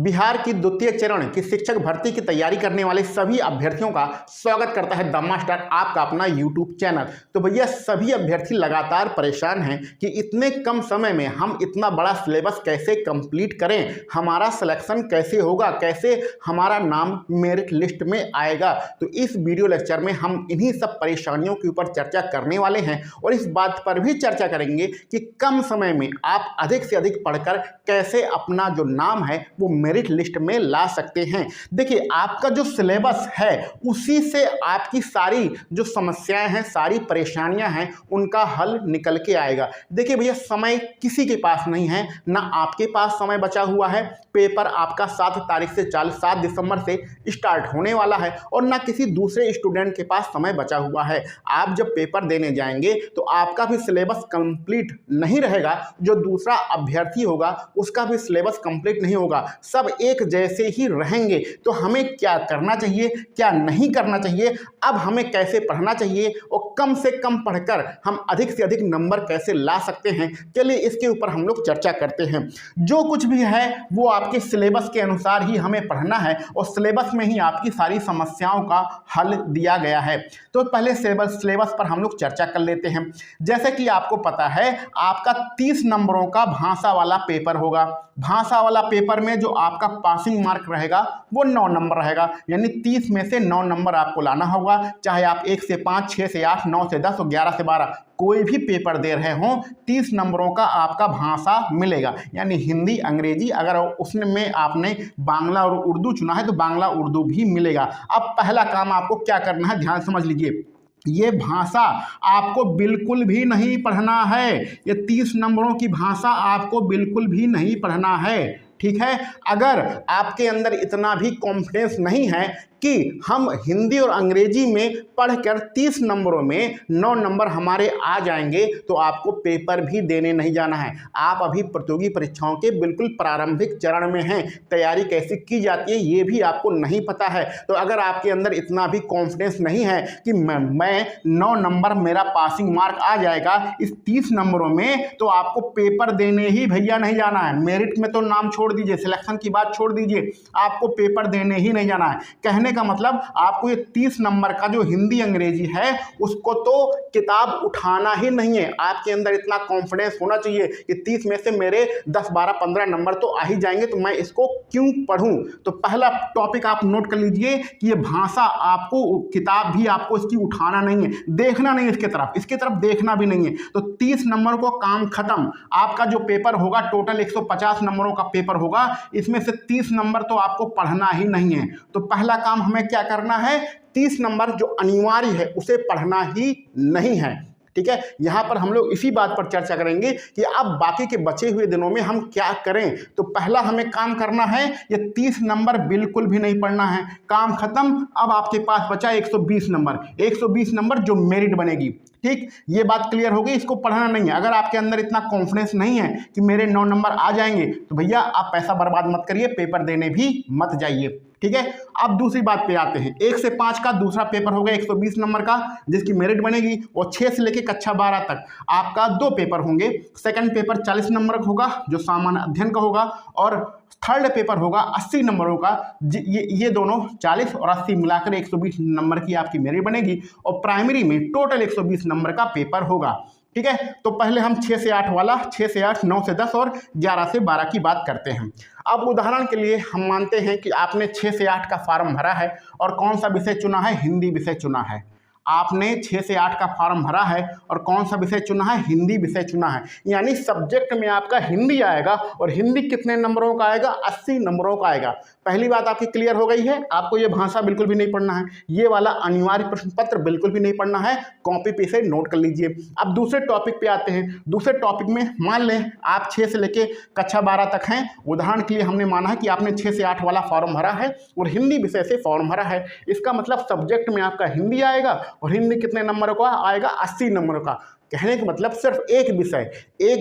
बिहार की द्वितीय चरण की शिक्षक भर्ती की तैयारी करने वाले सभी अभ्यर्थियों का स्वागत करता है द मास्टर, आपका अपना यूट्यूब चैनल। तो भैया सभी अभ्यर्थी लगातार परेशान हैं कि इतने कम समय में हम इतना बड़ा सिलेबस कैसे कंप्लीट करें, हमारा सिलेक्शन कैसे होगा, कैसे हमारा नाम मेरिट लिस्ट में आएगा। तो इस वीडियो लेक्चर में हम इन्हीं सब परेशानियों के ऊपर चर्चा करने वाले हैं और इस बात पर भी चर्चा करेंगे कि कम समय में आप अधिक से अधिक पढ़कर कैसे अपना जो नाम है वो मेरिट लिस्ट में ला सकते हैं। देखिए, आपका जो सिलेबस है उसी से आपकी सारी जो समस्याएं हैं, सारी परेशानियां हैं, उनका हल निकल के आएगा। देखिए भैया, समय किसी के पास नहीं है, ना आपके पास समय बचा हुआ है। पेपर आपका 7 दिसंबर से स्टार्ट होने वाला है और ना किसी दूसरे स्टूडेंट के पास समय बचा हुआ है। आप जब पेपर देने जाएंगे तो आपका भी सिलेबस कंप्लीट नहीं रहेगा, जो दूसरा अभ्यर्थी होगा उसका भी सिलेबस कंप्लीट नहीं होगा, सब एक जैसे ही रहेंगे। तो हमें क्या करना चाहिए, क्या नहीं करना चाहिए, अब हमें कैसे पढ़ना चाहिए और कम से कम पढ़कर हम अधिक से अधिक नंबर कैसे ला सकते हैं, चलिए इसके ऊपर हम लोग चर्चा करते हैं। जो कुछ भी है वो आपके सिलेबस के अनुसार ही हमें पढ़ना है और सिलेबस में ही आपकी सारी समस्याओं का हल दिया गया है। तो पहले सिलेबस पर हम लोग चर्चा कर लेते हैं। जैसे कि आपको पता है, आपका 30 नंबरों का भाषा वाला पेपर होगा। भाषा वाला पेपर में जो आपका पासिंग मार्क रहेगा वो 9 नंबर रहेगा, यानी 30 में से 9 नंबर आपको लाना होगा। चाहे आप 1 से 5, 6 से 8, 9 से 10 और 11 से 12 कोई भी पेपर दे रहे हों, 30 नंबरों का आपका भाषा मिलेगा, यानी हिंदी, अंग्रेजी। अगर उसमें आपने बांग्ला और उर्दू चुना है तो बांग्ला उर्दू भी मिलेगा। अब पहला काम आपको क्या करना है, ध्यान समझ लीजिए। ये भाषा आपको बिल्कुल भी नहीं पढ़ना है, ये 30 नंबरों की भाषा आपको बिल्कुल भी नहीं पढ़ना है, ठीक है। अगर आपके अंदर इतना भी कॉन्फिडेंस नहीं है कि हम हिंदी और अंग्रेजी में पढ़कर 30 नंबरों में 9 नंबर हमारे आ जाएंगे, तो आपको पेपर भी देने नहीं जाना है। आप अभी प्रतियोगी परीक्षाओं के बिल्कुल प्रारंभिक चरण में हैं, तैयारी कैसे की जाती है ये भी आपको नहीं पता है। तो अगर आपके अंदर इतना भी कॉन्फिडेंस नहीं है कि मैं 9 नंबर मेरा पासिंग मार्क आ जाएगा इस 30 नंबरों में, तो आपको पेपर देने ही भैया नहीं जाना है। मेरिट में तो नाम छोड़ दीजिए, सिलेक्शन की बात छोड़ दीजिए, आपको पेपर देने ही नहीं जाना है। कहने का मतलब आपको ये 30 नंबर का जो हिंदी अंग्रेजी है उसको तो किताब उठाना ही नहीं है। आपके अंदर इतना कॉन्फिडेंस होना चाहिए कि 30 में से मेरे 10, 12, 15 नंबर तो आ ही जाएंगे, तो मैं इसको क्यों पढ़ूं। तो पहला टॉपिक आप नोट कर लीजिए कि ये भाषा आपको, किताब भी आपको इसकी उठाना नहीं है, देखना नहीं, इसके तरफ देखना भी नहीं है। तो 30 नंबर को काम खत्म। आपका जो पेपर होगा टोटल 150 नंबरों का पेपर होगा, इसमें से 30 नंबर तो आपको पढ़ना ही नहीं है। तो पहला काम हमें क्या करना है, 30 नंबर जो अनिवार्य है उसे पढ़ना ही नहीं है, ठीक है। यहां पर हम लोग इसी बात पर चर्चा करेंगे कि अब बाकी के बचे हुए दिनों में हम क्या करें। तो पहला हमें काम करना है, ये 30 नंबर बिल्कुल भी नहीं पढ़ना है, काम खत्म। अब आपके पास बचा 120 नंबर, 120 नंबर जो मेरिट बनेगी, ठीक। ये बात क्लियर हो गई, इसको पढ़ना नहीं है। अगर आपके अंदर इतना कॉन्फिडेंस नहीं है कि मेरे 9 नंबर आ जाएंगे, तो भैया आप पैसा बर्बाद मत करिए, पेपर देने भी मत जाइए, ठीक है। अब दूसरी बात पे आते हैं। 1 से 5 का दूसरा पेपर होगा 120 नंबर का, जिसकी मेरिट बनेगी, और 6 से लेकर कक्षा 12 तक आपका 2 पेपर होंगे। सेकंड पेपर 40 नंबर का होगा जो सामान्य अध्ययन का होगा, और थर्ड पेपर होगा 80 नंबरों का। ये दोनों 40 और 80 मिलाकर 120 नंबर की आपकी मेरिट बनेगी, और प्राइमरी में टोटल 120 नंबर का पेपर होगा, ठीक है। तो पहले हम 6 से 8 वाला, 6 से 8, 9 से 10 और 11 से 12 की बात करते हैं। अब उदाहरण के लिए हम मानते हैं कि आपने 6 से 8 का फॉर्म भरा है और कौन सा विषय चुना है, हिंदी विषय चुना है। आपने 6 से 8 का फॉर्म भरा है और कौन सा विषय चुना है, हिंदी विषय चुना है, यानी सब्जेक्ट में आपका हिंदी आएगा। और हिंदी कितने नंबरों का आएगा, 80 नंबरों का आएगा। पहली बात आपकी क्लियर हो गई है, आपको ये भाषा बिल्कुल भी नहीं पढ़ना है, ये वाला अनिवार्य प्रश्न पत्र बिल्कुल भी नहीं पढ़ना है, कॉपी पे से नोट कर लीजिए। अब दूसरे टॉपिक पे आते हैं। दूसरे टॉपिक में मान लें आप 6 से लेके कक्षा 12 तक हैं। उदाहरण के लिए हमने माना है कि आपने 6 से 8 वाला फॉर्म भरा है और हिंदी विषय से फॉर्म भरा है। इसका मतलब सब्जेक्ट में आपका हिंदी आएगा और हिंदी कितने नंबर का आएगा, 80 नंबर का। कहने का मतलब सिर्फ एक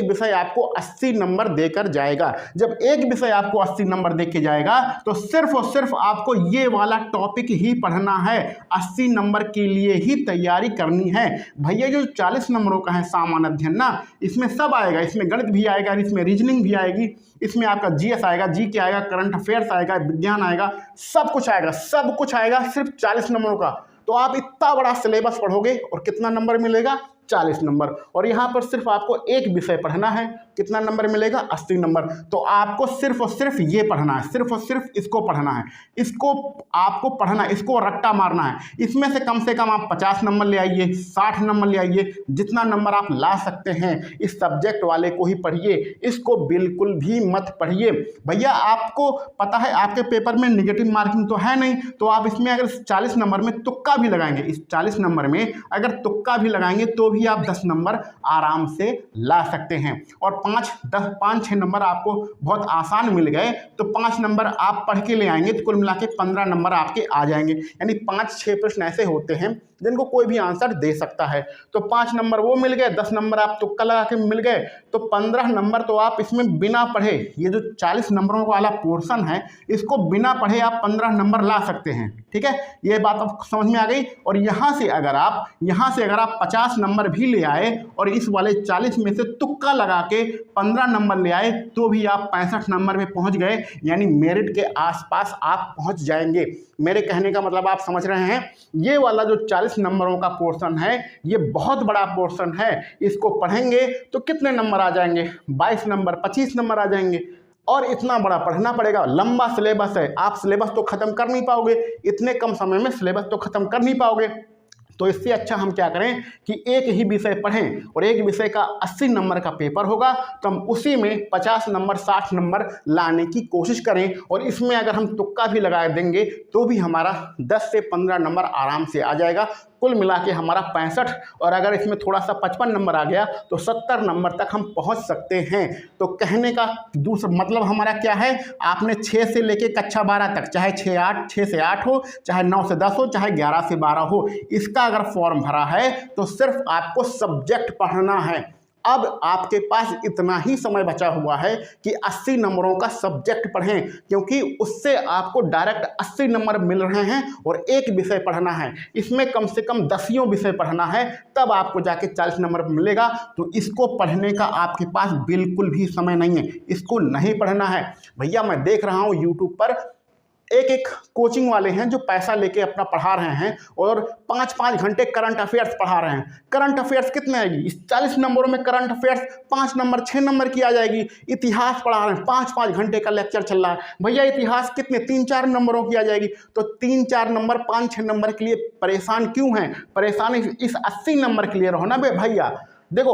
विषय आपको 80 नंबर देकर जाएगा। जब एक विषय आपको 80 नंबर दे के जाएगा तो सिर्फ और सिर्फ आपको ये वाला टॉपिक ही पढ़ना है, 80 नंबर के लिए ही तैयारी करनी है। भैया जो 40 नंबरों का है सामान्य अध्ययन ना, इसमें सब आएगा, इसमें गणित भी आएगा, इसमें रीजनिंग भी आएगी, इसमें आपका जीएस आएगा, जीके आएगा, करंट अफेयर्स आएगा, विज्ञान आएगा, सब कुछ आएगा सिर्फ 40 नंबरों का। तो आप इतना बड़ा सिलेबस पढ़ोगे और कितना नंबर मिलेगा? 40 नंबर। और यहाँ पर सिर्फ आपको एक विषय पढ़ना है, कितना नंबर मिलेगा? 80 नंबर। तो आपको सिर्फ और सिर्फ ये पढ़ना है, सिर्फ और सिर्फ इसको पढ़ना है, इसको आपको पढ़ना है, इसको रट्टा मारना है। इसमें से कम आप 50 नंबर ले आइए, 60 नंबर ले आइए, जितना नंबर आप ला सकते हैं इस सब्जेक्ट वाले को ही पढ़िए, इसको बिल्कुल भी मत पढ़िए। भैया आपको पता है आपके पेपर में नेगेटिव मार्किंग तो है नहीं, तो आप इसमें अगर 40 नंबर में तुक्का भी लगाएंगे, इस 40 नंबर में अगर तुक्का भी लगाएंगे तो भी आप 10 नंबर आराम से ला सकते हैं। और 5-6 नंबर आपको बहुत आसान मिल गए तो 5 नंबर आप पढ़ के ले आएंगे तो कुल मिला के 15 नंबर आपके आ जाएंगे। यानी 5-6 प्रश्न ऐसे होते हैं जिनको कोई भी आंसर दे सकता है, तो 5 नंबर वो मिल गए, 10 नंबर आप तुक्का लगा के मिल गए, तो 15 नंबर तो आप इसमें बिना पढ़े, ये जो 40 नंबरों वाला पोर्शन है इसको बिना पढ़े आप 15 नंबर ला सकते हैं। ठीक है, ये बात आपको समझ में आ गई। और यहाँ से अगर आप 50 नंबर भी ले आए और इस वाले 40 में से तुक्का लगा के 15 नंबर ले आए तो भी आप 65 नंबर में पहुँच गए, यानी मेरिट के आसपास आप पहुँच जाएंगे। मेरे कहने का मतलब आप समझ रहे हैं, ये वाला जो 40 नंबरों का पोर्शन है ये बहुत बड़ा पोर्शन है। इसको पढ़ेंगे तो कितने नंबर आ जाएंगे? 22 नंबर, 25 नंबर आ जाएंगे। और इतना बड़ा पढ़ना पड़ेगा, लंबा सिलेबस है, आप सिलेबस तो खत्म कर नहीं पाओगे, इतने कम समय में सिलेबस तो खत्म कर नहीं पाओगे। तो इससे अच्छा हम क्या करें कि एक ही विषय पढ़ें, और एक विषय का 80 नंबर का पेपर होगा तो हम उसी में 50 नंबर 60 नंबर लाने की कोशिश करें। और इसमें अगर हम तुक्का भी लगा देंगे तो भी हमारा 10 से 15 नंबर आराम से आ जाएगा। कुल मिला के हमारा 65, और अगर इसमें थोड़ा सा 55 नंबर आ गया तो 70 नंबर तक हम पहुंच सकते हैं। तो कहने का दूसरा मतलब हमारा क्या है, आपने 6 से लेके कक्षा 12 तक, चाहे 6 से 8 हो, चाहे 9 से 10 हो, चाहे 11 से 12 हो, इसका अगर फॉर्म भरा है तो सिर्फ आपको सब्जेक्ट पढ़ना है। अब आपके पास इतना ही समय बचा हुआ है कि 80 नंबरों का सब्जेक्ट पढ़ें, क्योंकि उससे आपको डायरेक्ट 80 नंबर मिल रहे हैं और एक विषय पढ़ना है। इसमें कम से कम 10 विषय पढ़ना है, तब आपको जाके 40 नंबर मिलेगा। तो इसको पढ़ने का आपके पास बिल्कुल भी समय नहीं है, इसको नहीं पढ़ना है। भैया मैं देख रहा हूँ यूट्यूब पर एक कोचिंग वाले हैं जो पैसा लेके अपना पढ़ा रहे हैं और 5-5 घंटे करंट अफेयर्स पढ़ा रहे हैं। करंट अफेयर्स कितने आएगी? इस 40 नंबरों में करंट अफेयर्स 5 नंबर 6 नंबर की आ जाएगी। इतिहास पढ़ा रहे हैं, 5-5 घंटे का लेक्चर चल रहा है। भैया इतिहास कितने? 3-4 नंबरों की आ जाएगी। तो 3-4 नंबर 5-6 नंबर के लिए परेशान क्यों हैं? परेशान इस 80 नंबर के लिए रहो ना भैया। देखो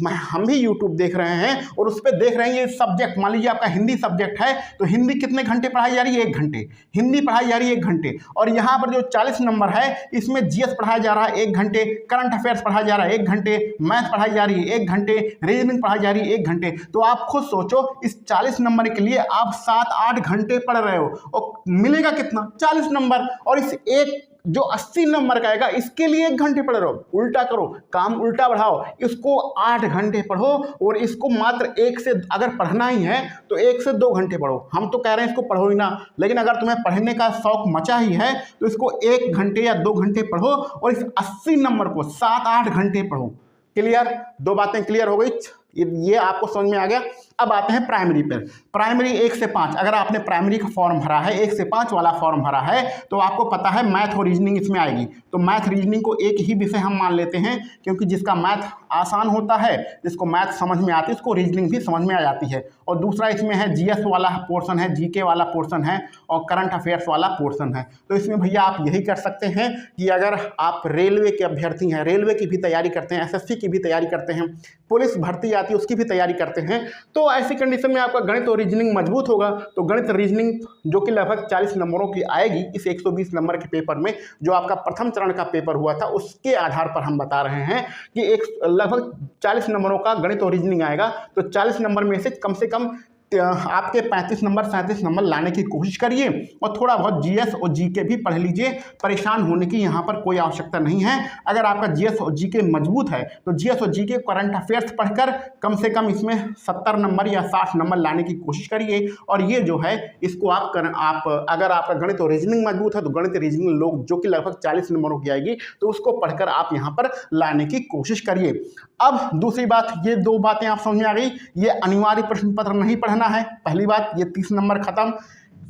हम भी YouTube देख रहे हैं और उस पर देख रहे हैं ये सब्जेक्ट, मान लीजिए आपका हिंदी सब्जेक्ट है तो हिंदी कितने घंटे पढ़ाई जा रही है? 1 घंटे। हिंदी पढ़ाई जा रही है 1 घंटे। और यहाँ पर जो 40 नंबर है इसमें GS पढ़ाया जा रहा है 1 घंटे, करंट अफेयर्स पढ़ाया जा रहा है 1 घंटे, मैथ पढ़ाई जा रही है 1 घंटे, रीजनिंग पढ़ाई जा रही है 1 घंटे। तो आप खुद सोचो, इस 40 नंबर के लिए आप 7-8 घंटे पढ़ रहे हो और मिलेगा कितना? 40 नंबर। और इस एक जो 80 नंबर का आएगा इसके लिए 1 घंटे पढ़ रहे हो। उल्टा करो, काम उल्टा बढ़ाओ, इसको 8 घंटे पढ़ो और इसको मात्र 1 से, अगर पढ़ना ही है तो 1 से 2 घंटे पढ़ो। हम तो कह रहे हैं इसको पढ़ो ही ना, लेकिन अगर तुम्हें पढ़ने का शौक मचा ही है तो इसको 1 घंटे या 2 घंटे पढ़ो और इस 80 नंबर को 7-8 घंटे पढ़ो। क्लियर? 2 बातें क्लियर हो गई, ये आपको समझ में आ गया। अब आते हैं प्राइमरी पर। प्राइमरी 1 से 5, अगर आपने प्राइमरी का फॉर्म भरा है, 1 से 5 वाला फॉर्म भरा है, तो आपको पता है मैथ और रीजनिंग इसमें आएगी। तो मैथ रीजनिंग को एक ही विषय हम मान लेते हैं, क्योंकि जिसका मैथ आसान होता है, जिसको मैथ समझ में आती है, उसको रीजनिंग भी समझ में आ जाती है। और दूसरा इसमें है GS वाला पोर्शन है, GK वाला पोर्शन है और करंट अफेयर्स वाला पोर्शन है। तो इसमें भैया आप यही कर सकते हैं कि अगर आप रेलवे के अभ्यर्थी हैं, रेलवे की भी तैयारी करते हैं, SSC की भी तैयारी करते हैं, पुलिस भर्ती आती है उसकी भी तैयारी करते हैं, तो ऐसी कंडीशन में आपका गणित और रीजनिंग मजबूत होगा। तो गणित रीजनिंग जो कि लगभग 40 नंबरों की आएगी इस 120 नंबर के पेपर में, जो आपका प्रथम चरण का पेपर हुआ था उसके आधार पर हम बता रहे हैं कि लगभग 40 नंबरों का गणित और रीजनिंग आएगा। तो 40 नंबर में से कम आपके 35 नंबर 37 नंबर लाने की कोशिश करिए और थोड़ा बहुत जीएस और जीके भी पढ़ लीजिए। परेशान होने की यहाँ पर कोई आवश्यकता नहीं है। अगर आपका जीएस और जीके मजबूत है तो जीएस और जीके करंट अफेयर्स पढ़कर कम से कम इसमें 70 नंबर या 60 नंबर लाने की कोशिश करिए। और ये जो है इसको आप अगर आपका गणित और रीजनिंग मजबूत है तो गणित रीजनिंग लोग जो कि लगभग 40 नंबरों की आएगी तो उसको पढ़कर आप यहाँ पर लाने की कोशिश करिए। अब दूसरी बात, ये दो बातें आप समझ में आ गई। ये अनिवार्य प्रश्न पत्र नहीं पढ़ना है, पहली बात। ये 30 नंबर खत्म।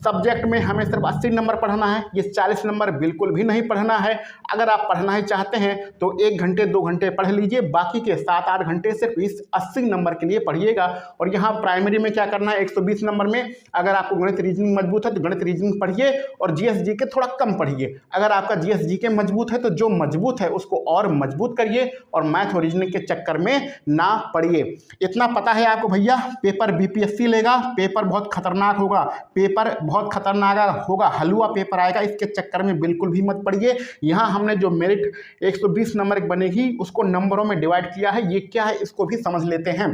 सब्जेक्ट में हमें सिर्फ 80 नंबर पढ़ना है, ये 40 नंबर बिल्कुल भी नहीं पढ़ना है। अगर आप पढ़ना ही चाहते हैं तो 1 घंटे 2 घंटे पढ़ लीजिए, बाकी के 7-8 घंटे सिर्फ इस 80 नंबर के लिए पढ़िएगा। और यहाँ प्राइमरी में क्या करना है, 120 नंबर में अगर आपको गणित रीजनिंग मजबूत है तो गणित रीजनिंग पढ़िए और जीएस जीके थोड़ा कम पढ़िए। अगर आपका जीएस जीके मजबूत है तो जो मजबूत है उसको और मजबूत करिए और मैथ और रीजनिंग के चक्कर में ना पढ़िए। इतना पता है आपको भैया, पेपर बीपीएससी लेगा, पेपर बहुत खतरनाक होगा, पेपर बहुत खतरनाक होगा, हलवा पेपर आएगा, इसके चक्कर में बिल्कुल भी मत पड़िए। यहाँ हमने जो मेरिट 120 नंबर बनेगी उसको नंबरों में डिवाइड किया है, ये क्या है इसको भी समझ लेते हैं।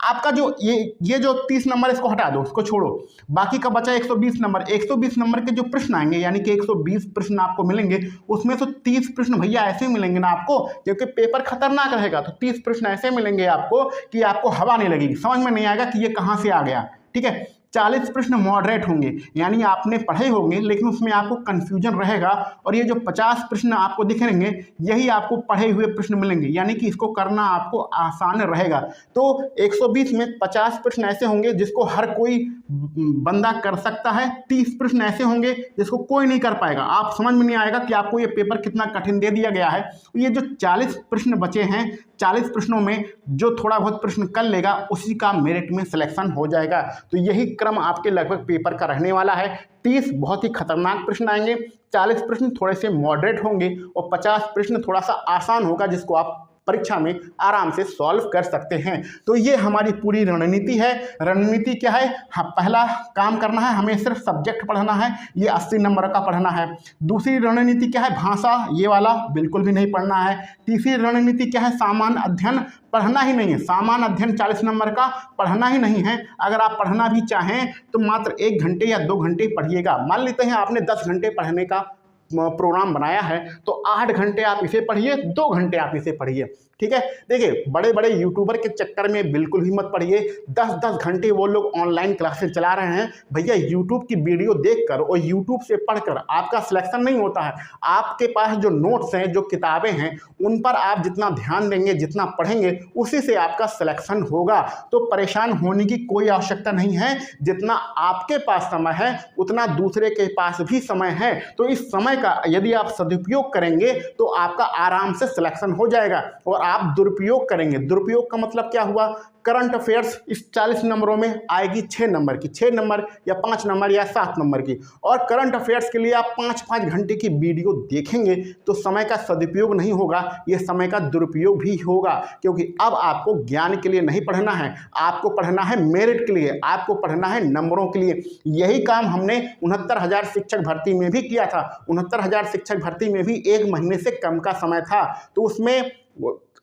आपका जो ये जो 30 नंबर इसको हटा दो, इसको छोड़ो, बाकी का बचा 120 नंबर। 120 नंबर के जो प्रश्न आएंगे यानी कि 120 प्रश्न आपको मिलेंगे, उसमें से 30 प्रश्न भैया ऐसे मिलेंगे ना आपको, क्योंकि पेपर खतरनाक रहेगा, तो 30 प्रश्न ऐसे मिलेंगे आपको कि आपको हवा नहीं लगेगी, समझ में नहीं आएगा कि ये कहाँ से आ गया। ठीक है, 40 प्रश्न मॉडरेट होंगे यानी आपने पढ़े होंगे लेकिन उसमें आपको कंफ्यूजन रहेगा, और ये जो 50 प्रश्न आपको दिखेंगे यही आपको पढ़े हुए प्रश्न मिलेंगे यानी कि इसको करना आपको आसान रहेगा। तो 120 में 50 प्रश्न ऐसे होंगे जिसको हर कोई बंदा कर सकता है, 30 प्रश्न ऐसे होंगे जिसको कोई नहीं कर पाएगा। आप समझ में नहीं आएगा कि आपको ये पेपर कितना कठिन दे दिया गया है। ये जो 40 प्रश्न बचे हैं, 40 प्रश्नों में जो थोड़ा बहुत प्रश्न कर लेगा उसी का मेरिट में सिलेक्शन हो जाएगा। तो यही क्रम आपके लगभग पेपर का रहने वाला है। 30 बहुत ही खतरनाक प्रश्न आएंगे, 40 प्रश्न थोड़े से मॉडरेट होंगे और 50 प्रश्न थोड़ा सा आसान होगा जिसको आप परीक्षा में आराम से सॉल्व कर सकते हैं। तो ये हमारी पूरी रणनीति है। रणनीति क्या है? हाँ, पहला काम करना है, हमें सिर्फ सब्जेक्ट पढ़ना है, ये 80 नंबर का पढ़ना है। दूसरी रणनीति क्या है? भाषा, ये वाला बिल्कुल भी नहीं पढ़ना है। तीसरी रणनीति क्या है? सामान्य अध्ययन पढ़ना ही नहीं है, सामान्य अध्ययन 40 नंबर का पढ़ना ही नहीं है। अगर आप पढ़ना भी चाहें तो मात्र 1 घंटे या 2 घंटे पढ़िएगा। मान लेते हैं आपने 10 घंटे पढ़ने का प्रोग्राम बनाया है तो 8 घंटे आप इसे पढ़िए, 2 घंटे आप इसे पढ़िए। ठीक है, देखिए बड़े बड़े यूट्यूबर के चक्कर में बिल्कुल भी मत पढ़िए। 10-10 घंटे वो लोग ऑनलाइन क्लासेस चला रहे हैं। भैया यूट्यूब की वीडियो देखकर और यूट्यूब से पढ़कर आपका सिलेक्शन नहीं होता है। आपके पास जो नोट्स हैं, जो किताबें हैं, उन पर आप जितना ध्यान देंगे, जितना पढ़ेंगे, उसी से आपका सिलेक्शन होगा। तो परेशान होने की कोई आवश्यकता नहीं है। जितना आपके पास समय है उतना दूसरे के पास भी समय है। तो इस समय का यदि आप सदुपयोग करेंगे तो आपका आराम से सिलेक्शन हो जाएगा। और आप दुरुपयोग करेंगे, दुरुपयोग का मतलब क्या हुआ? करंट अफेयर्स इस 40 नंबरों में आएगी 6 नंबर की, 6 नंबर या 5 नंबर या 7 नंबर की। और करंट अफेयर्स के लिए आप 5-5 घंटे की वीडियो देखेंगे तो समय का सदुपयोग नहीं होगा, ये समय का दुरुपयोग भी होगा। क्योंकि अब आपको ज्ञान के लिए नहीं पढ़ना है, आपको पढ़ना है मेरिट के लिए, आपको पढ़ना है नंबरों के लिए। यही काम हमने 69,000 शिक्षक भर्ती में भी किया था। 69,000 शिक्षक भर्ती में भी 1 महीने से कम का समय था। तो उसमें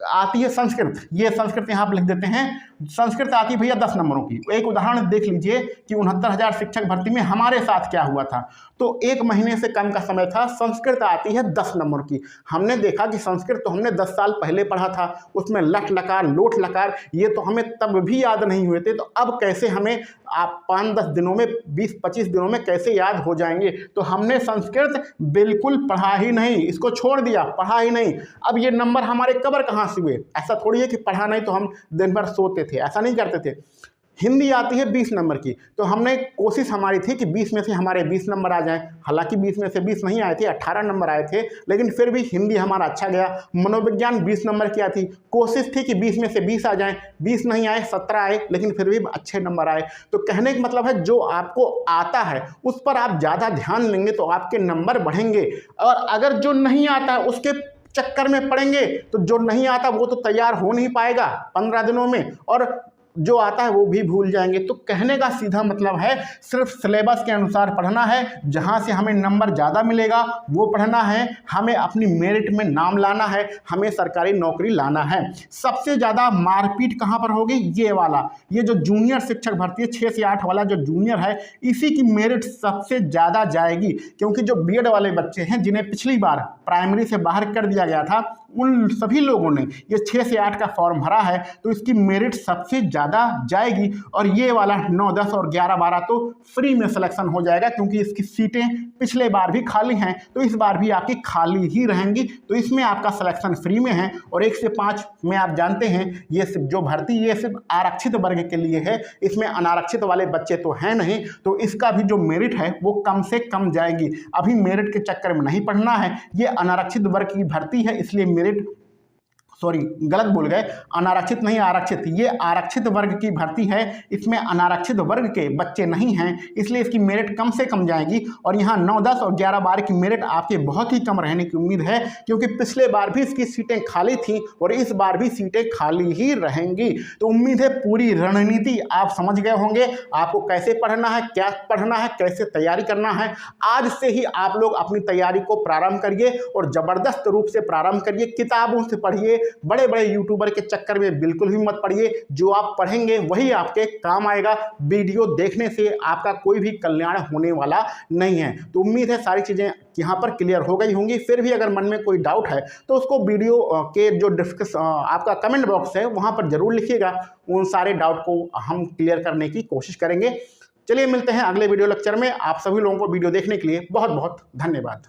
आती है संस्कृत, ये संस्कृत यहाँ पर लिख देते हैं। संस्कृत आती है भैया 10 नंबरों की। एक उदाहरण देख लीजिए कि 69,000 शिक्षक भर्ती में हमारे साथ क्या हुआ था। तो 1 महीने से कम का समय था, संस्कृत आती है 10 नंबर की। हमने देखा कि संस्कृत तो हमने 10 साल पहले पढ़ा था, उसमें लट लकार लोट लकार ये तो हमें तब भी याद नहीं हुए थे। तो अब कैसे हमें आप 5-10 दिनों में, 20-25 दिनों में कैसे याद हो जाएंगे? तो हमने संस्कृत बिल्कुल पढ़ा ही नहीं, इसको छोड़ दिया, पढ़ा ही नहीं। अब ये नंबर हमारे कबर कहाँ से हुए? ऐसा थोड़ी है कि पढ़ा नहीं तो हम दिन भर सोते थे, ऐसा नहीं करते थे। हिंदी आती है 20 नंबर की, तो हमने कोशिश हमारी थी कि 20 में से हमारे 20 नंबर आ जाएं। हालांकि 20 में से 20 नहीं आए थे, 18 नंबर आए थे, लेकिन फिर भी हिंदी हमारा अच्छा गया। मनोविज्ञान 20 नंबर की आती, कोशिश थी कि 20 में से 20 आ जाएं, 20 नहीं आए, 17 आए, लेकिन फिर भी अच्छे नंबर आए। तो कहने का मतलब है जो आपको आता है उस पर आप ज़्यादा ध्यान लेंगे तो आपके नंबर बढ़ेंगे। और अगर जो नहीं आता है उसके चक्कर में पड़ेंगे तो जो नहीं आता वो तो तैयार हो नहीं पाएगा 15 दिनों में। और जो आता है वो भी भूल जाएंगे। तो कहने का सीधा मतलब है सिर्फ सिलेबस के अनुसार पढ़ना है, जहां से हमें नंबर ज़्यादा मिलेगा वो पढ़ना है, हमें अपनी मेरिट में नाम लाना है, हमें सरकारी नौकरी लाना है। सबसे ज़्यादा मारपीट कहाँ पर होगी? ये वाला, ये जो जूनियर शिक्षक भर्ती है 6 से 8 वाला जो जूनियर है, इसी की मेरिट सबसे ज़्यादा जाएगी, क्योंकि जो बीएड वाले बच्चे हैं जिन्हें पिछली बार प्राइमरी से बाहर कर दिया गया था, उन सभी लोगों ने ये 6 से 8 का फॉर्म भरा है, तो इसकी मेरिट सबसे ज़्यादा जाएगी। और ये वाला 9, 10 और 11, 12 तो फ्री में सिलेक्शन हो जाएगा, क्योंकि इसकी सीटें पिछले बार भी खाली हैं, तो इस बार भी आपकी खाली ही रहेंगी। तो इसमें आपका सिलेक्शन फ्री में है। और 1 से 5 में आप जानते हैं ये सिर्फ जो भर्ती ये सिर्फ आरक्षित वर्ग के लिए है, इसमें अनारक्षित वाले बच्चे तो हैं नहीं, तो इसका भी जो मेरिट है वो कम से कम जाएगी। अभी मेरिट के चक्कर में नहीं पढ़ना है, ये अनारक्षित वर्ग की भर्ती है, इसलिए मेरिट सॉरी गलत बोल गए, अनारक्षित नहीं आरक्षित, ये आरक्षित वर्ग की भर्ती है, इसमें अनारक्षित वर्ग के बच्चे नहीं हैं, इसलिए इसकी मेरिट कम से कम जाएगी। और यहाँ 9, 10 और 11, 12 की मेरिट आपके बहुत ही कम रहने की उम्मीद है, क्योंकि पिछले बार भी इसकी सीटें खाली थी और इस बार भी सीटें खाली ही रहेंगी। तो उम्मीद है पूरी रणनीति आप समझ गए होंगे, आपको कैसे पढ़ना है, क्या पढ़ना है, कैसे तैयारी करना है। आज से ही आप लोग अपनी तैयारी को प्रारंभ करिए और ज़बरदस्त रूप से प्रारंभ करिए, किताबों से पढ़िए, बड़े बड़े यूट्यूबर के चक्कर में बिल्कुल भी मत पड़िए। जो आप पढ़ेंगे वही आपके काम आएगा, वीडियो देखने से आपका कोई भी कल्याण होने वाला नहीं है। तो उम्मीद है सारी चीज़ें यहाँ पर क्लियर हो गई होंगी। फिर भी अगर मन में कोई डाउट है तो उसको वीडियो के जो आपका कमेंट बॉक्स है वहाँ पर जरूर लिखिएगा, उन सारे डाउट को हम क्लियर करने की कोशिश करेंगे। चलिए मिलते हैं अगले वीडियो लेक्चर में। आप सभी लोगों को वीडियो देखने के लिए बहुत बहुत धन्यवाद।